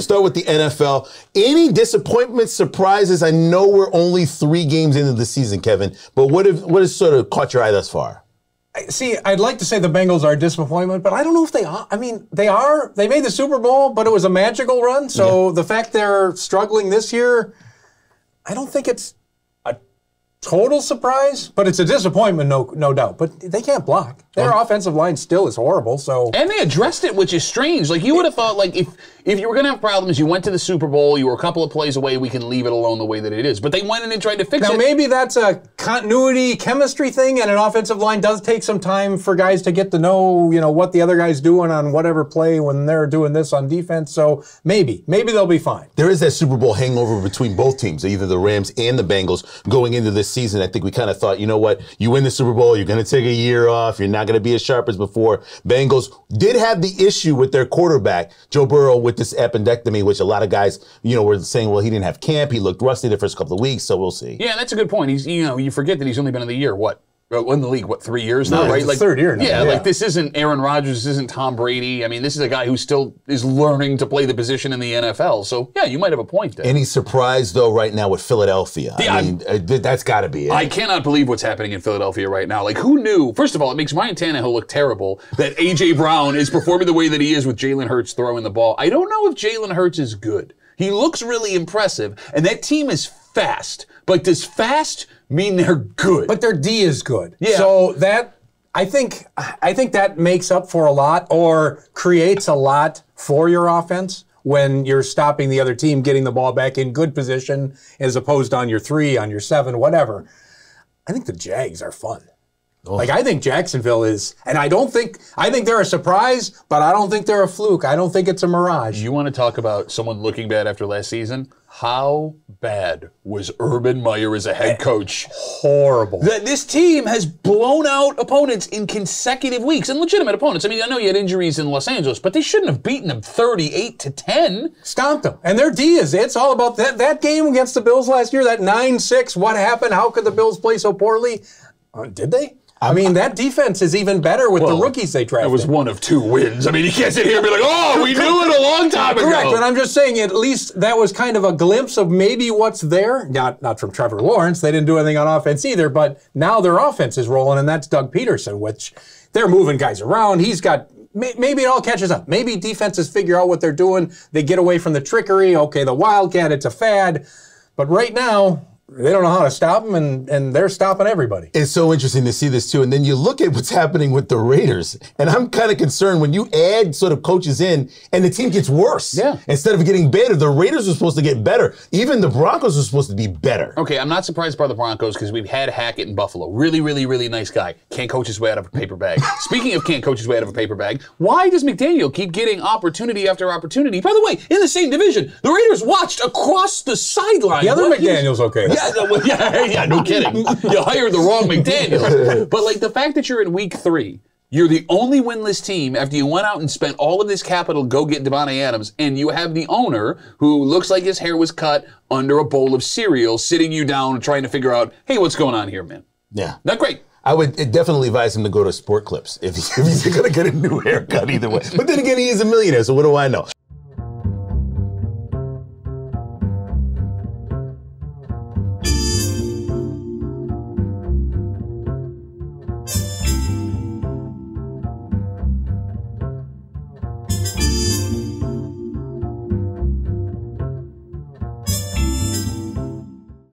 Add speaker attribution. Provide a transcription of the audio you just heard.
Speaker 1: start with the NFL. Any disappointments, surprises? I know we're only 3 games into the season, Kevin, but what has sort of caught your eye thus far?
Speaker 2: See, I'd like to say the Bengals are a disappointment, but I don't know if they are. I mean, they are. They made the Super Bowl, but it was a magical run. So the fact they're struggling this year, I don't think it's a total surprise, but it's a disappointment, no doubt. But they can't block. Their offensive line still is horrible. So
Speaker 3: and they addressed it, which is strange. Like you would have thought, like if you were going to have problems, you went to the Super Bowl, you were a couple of plays away, we can leave it alone the way that it is. But they went in and tried to fix it.
Speaker 2: Now maybe that's a continuity, chemistry thing, and an offensive line does take some time for guys to get to know, what the other guy's doing on whatever play when they're doing this on defense. So maybe they'll be fine.
Speaker 1: There is that Super Bowl hangover between both teams, either the Rams and the Bengals, going into this season. I think we kind of thought, you know what, you win the Super Bowl, you're going to take a year off, you're not going to be as sharp as before. Bengals did have the issue with their quarterback, Joe Burrow, with this appendectomy, which a lot of guys, were saying, well, he didn't have camp, he looked rusty the first couple of weeks, so we'll see.
Speaker 3: Yeah, that's a good point. He's, you forget that he's only been in the year, in the league, 3 years now, right?
Speaker 2: It's like third year now.
Speaker 3: Yeah, like this isn't Aaron Rodgers, this isn't Tom Brady. I mean, this is a guy who still is learning to play the position in the NFL. So, yeah, you might have a point there.
Speaker 1: Any surprise, though, right now with Philadelphia?
Speaker 3: Yeah,
Speaker 1: I mean, that's got to be it.
Speaker 3: I cannot believe what's happening in Philadelphia right now. Like, who knew? First of all, it makes Ryan Tannehill look terrible that A.J. Brown is performing the way that he is with Jalen Hurts throwing the ball. I don't know if Jalen Hurts is good. He looks really impressive, and that team is fast. But does fast mean they're good?
Speaker 2: But their D is good.
Speaker 3: Yeah.
Speaker 2: So that I think that makes up for a lot or creates a lot for your offense when you're stopping the other team getting the ball back in good position as opposed to on your 3, on your 7, whatever. I think the Jags are fun. Oh. Like, I think Jacksonville is, and I think they're a surprise, but I don't think they're a fluke. I don't think it's a mirage.
Speaker 3: You want to talk about someone looking bad after last season? How bad was Urban Meyer as a head coach?
Speaker 2: Horrible.
Speaker 3: This team has blown out opponents in consecutive weeks, and legitimate opponents. I mean, I know you had injuries in Los Angeles, but they shouldn't have beaten them 38-10.
Speaker 2: Stomped them. And their D it's all about that game against the Bills last year, that 9-6. What happened? How could the Bills play so poorly? Did they? I mean, that defense is even better with the rookies they drafted.
Speaker 3: It was 1 of 2 wins. I mean, you can't sit here and be like, oh, we knew it a long time ago.
Speaker 2: Correct, but I'm just saying at least that was kind of a glimpse of maybe what's there. Not from Trevor Lawrence. They didn't do anything on offense either, but now their offense is rolling, and that's Doug Peterson, which they're moving guys around. He's got, maybe it all catches up. Maybe defenses figure out what they're doing. They get away from the trickery. Okay, the Wildcat, it's a fad. But right now, they don't know how to stop them, and they're stopping everybody.
Speaker 1: It's so interesting to see this, too. And then you look at what's happening with the Raiders, and I'm kind of concerned when you add sort of coaches in, and the team gets worse.
Speaker 3: Yeah.
Speaker 1: Instead of getting better, the Raiders are supposed to get better. Even the Broncos are supposed to be better.
Speaker 3: Okay, I'm not surprised by the Broncos because we've had Hackett in Buffalo. Really, really, really nice guy. Can't coach his way out of a paper bag. Speaking of can't coach his way out of a paper bag, why does McDaniel keep getting opportunity after opportunity? By the way, in the same division, the Raiders watched across the sideline.
Speaker 2: The other McDaniel's okay.
Speaker 3: Yeah, no kidding. You hired the wrong McDaniel. But like the fact that you're in week 3, you're the only winless team after you went out and spent all of this capital to go get Devontae Adams, and you have the owner who looks like his hair was cut under a bowl of cereal, sitting you down and trying to figure out, hey, what's going on here, man?
Speaker 1: Yeah.
Speaker 3: Not great.
Speaker 1: I would definitely advise him to go to Sport Clips if he's going to get a new haircut either way. But then again, he is a millionaire, so what do I know?